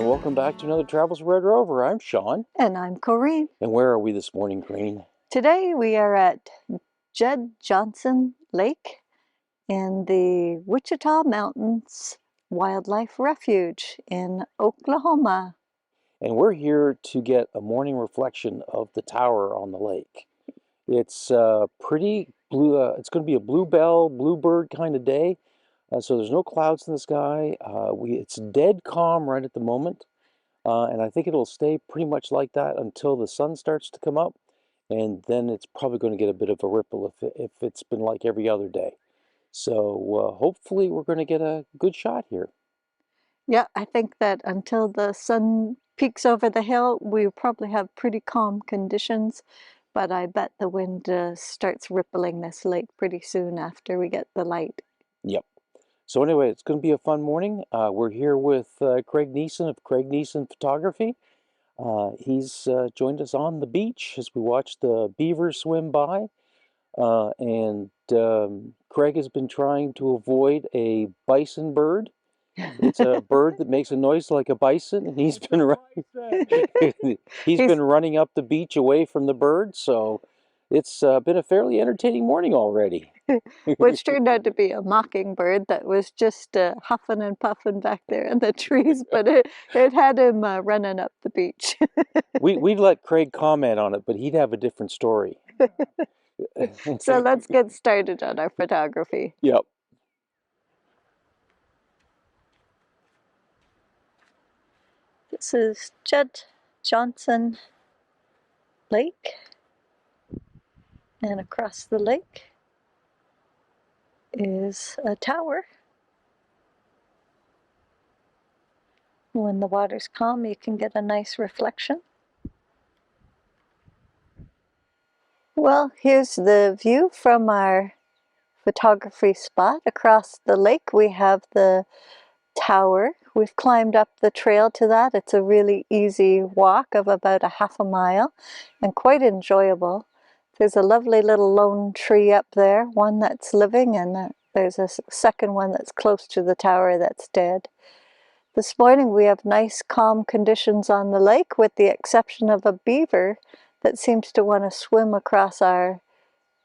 and welcome back to another Travels Red Rover. I'm Sean. And I'm Corinne. And where are we this morning, Corinne? Today we are at Jed Johnson Lake in the Wichita Mountains Wildlife Refuge in Oklahoma. And we're here to get a morning reflection of the tower on the lake. It's pretty blue. It's going to be a bluebird kind of day. So there's no clouds in the sky. It's dead calm right at the moment. And I think it'll stay pretty much like that until the sun starts to come up. And then it's probably going to get a bit of a ripple if it's been like every other day. So hopefully we're going to get a good shot here. Yeah, I think that until the sun peaks over the hill, we probably have pretty calm conditions. But I bet the wind starts rippling this lake pretty soon after we get the light. Yep. So anyway, it's going to be a fun morning. We're here with Craig Niesen of Craig Niesen Photography. He's joined us on the beach as we watch the beavers swim by. Craig has been trying to avoid a bison bird. It's a bird that makes a noise like a bison, and he's been running up the beach away from the bird. So it's been a fairly entertaining morning already. Which turned out to be a mockingbird that was just huffing and puffing back there in the trees, but it had him running up the beach. We'd let Craig comment on it, but he'd have a different story. So let's get started on our photography. Yep. This is Jed Johnson Lake, and across the lake is a tower. When the water's calm, you can get a nice reflection. Well, here's the view from our photography spot. Across the lake we have the tower. We've climbed up the trail to that. It's a really easy walk of about a half a mile and quite enjoyable. There's a lovely little lone tree up there, one that's living, and there's a second one that's close to the tower that's dead. This morning we have nice calm conditions on the lake with the exception of a beaver that seems to want to swim across our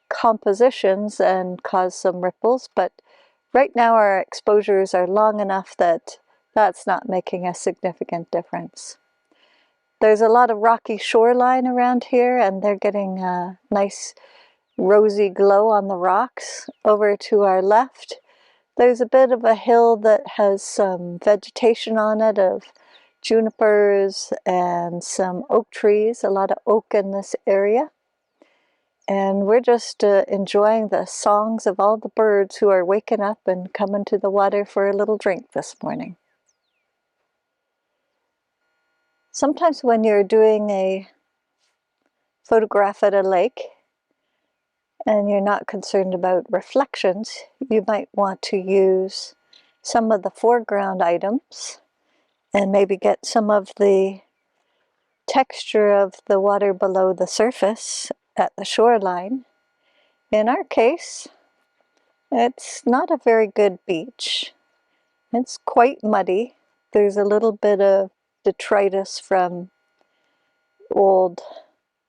compositions and cause some ripples, but right now our exposures are long enough that that's not making a significant difference. There's a lot of rocky shoreline around here, and they're getting a nice rosy glow on the rocks. Over to our left, there's a bit of a hill that has some vegetation on it of junipers and some oak trees, a lot of oak in this area. And we're just enjoying the songs of all the birds who are waking up and coming to the water for a little drink this morning. Sometimes when you're doing a photograph at a lake and you're not concerned about reflections, you might want to use some of the foreground items and maybe get some of the texture of the water below the surface at the shoreline. In our case, it's not a very good beach. It's quite muddy. There's a little bit of detritus from old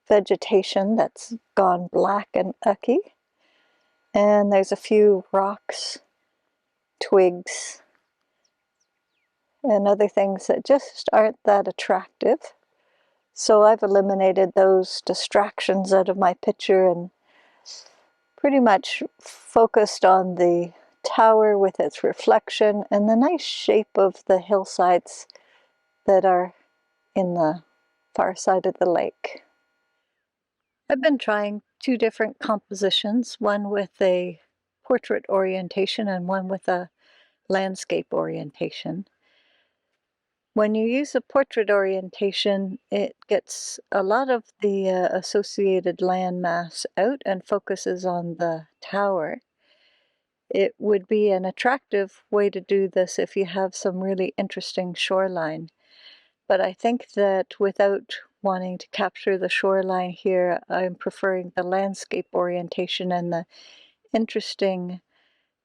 vegetation that's gone black and ucky. And there's a few rocks, twigs, and other things that just aren't that attractive. So I've eliminated those distractions out of my picture and pretty much focused on the tower with its reflection and the nice shape of the hillsides that are in the far side of the lake. I've been trying two different compositions, one with a portrait orientation and one with a landscape orientation. When you use a portrait orientation, it gets a lot of the associated landmass out and focuses on the tower. It would be an attractive way to do this if you have some really interesting shoreline. But I think that without wanting to capture the shoreline here, I'm preferring the landscape orientation and the interesting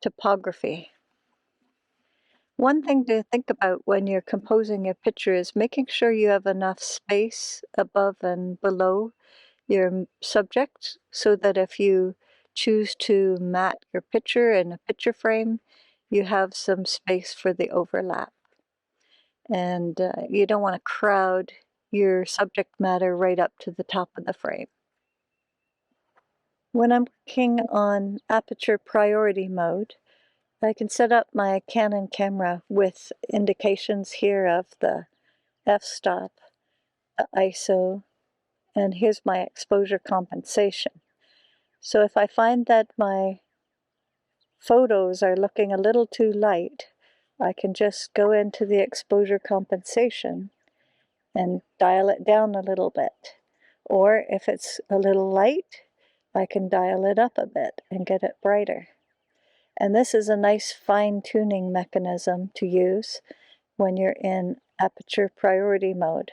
topography. One thing to think about when you're composing your picture is making sure you have enough space above and below your subject so that if you choose to mat your picture in a picture frame, you have some space for the overlap. And you don't want to crowd your subject matter right up to the top of the frame. When I'm working on Aperture Priority mode, I can set up my Canon camera with indications here of the f-stop, the ISO, and here's my exposure compensation. So if I find that my photos are looking a little too light, I can just go into the exposure compensation and dial it down a little bit. Or if it's a little light, I can dial it up a bit and get it brighter. And this is a nice fine-tuning mechanism to use when you're in Aperture Priority mode.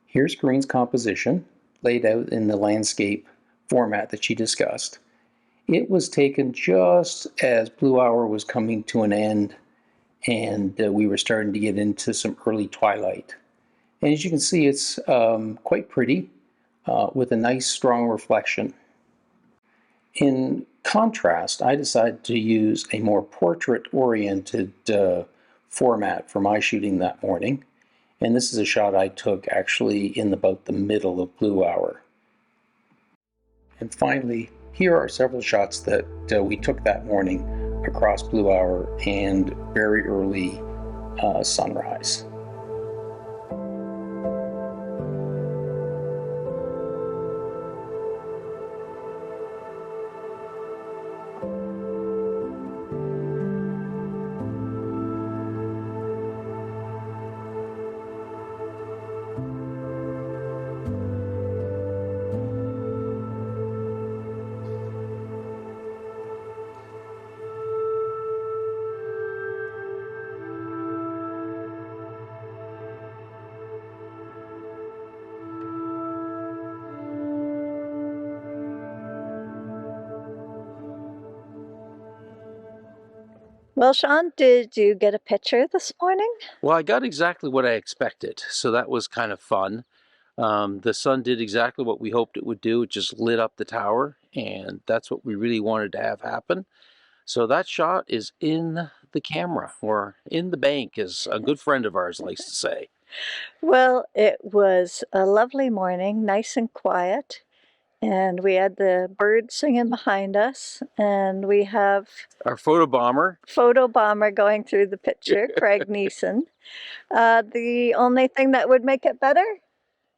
Here's Corinne's composition, laid out in the landscape format that she discussed. It was taken just as Blue Hour was coming to an end, and we were starting to get into some early twilight. And as you can see, it's quite pretty, with a nice strong reflection. In contrast, I decided to use a more portrait-oriented format for my shooting that morning. And this is a shot I took actually in about the middle of Blue Hour. And finally, here are several shots that we took that morning across Blue Hour and very early sunrise. Well, Sean, did you get a picture this morning? Well, I got exactly what I expected, so that was kind of fun. The sun did exactly what we hoped it would do. It just lit up the tower, and that's what we really wanted to have happen. So that shot is in the camera, or in the bank, as a good friend of ours likes to say. Well, it was a lovely morning, nice and quiet, and we had the birds singing behind us, and we have Our photo bomber going through the picture, Craig Niesen. The only thing that would make it better?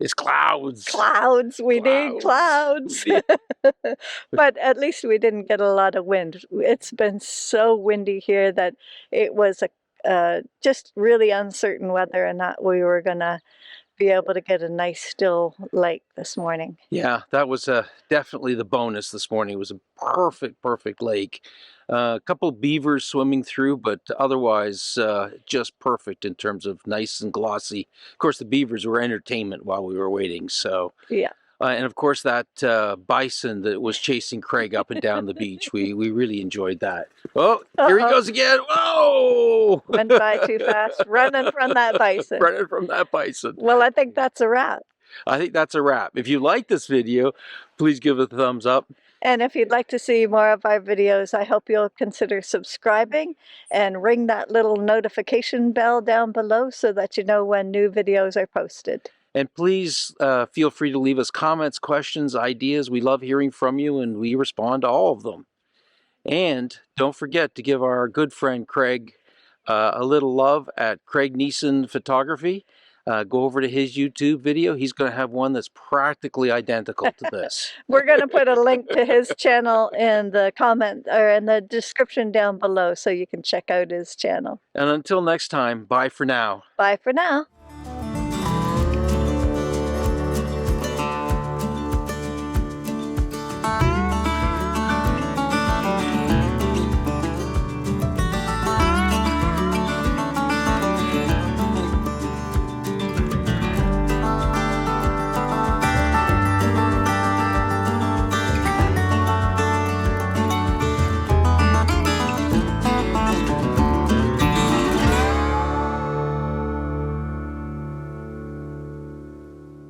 is clouds. Clouds. We need clouds. But at least we didn't get a lot of wind. It's been so windy here that it was just really uncertain whether or not we were going to be able to get a nice still lake this morning. Yeah, that was definitely the bonus this morning. It was a perfect lake. A couple beavers swimming through, but otherwise just perfect in terms of nice and glossy. Of course, the beavers were entertainment while we were waiting. So yeah. And of course, that bison that was chasing Craig up and down the beach, we really enjoyed that. Oh, here he goes again. Whoa! Went by too fast, running from that bison. Running from that bison. Well, I think that's a wrap. I think that's a wrap. If you like this video, please give it a thumbs up. And if you'd like to see more of our videos, I hope you'll consider subscribing and ring that little notification bell down below so that you know when new videos are posted. And please feel free to leave us comments, questions, ideas. We love hearing from you, and we respond to all of them. And don't forget to give our good friend Craig a little love at Craig Niesen Photography. Go over to his YouTube video. He's going to have one that's practically identical to this. We're going to put a link to his channel in the comment or in the description down below so you can check out his channel. And until next time, bye for now. Bye for now.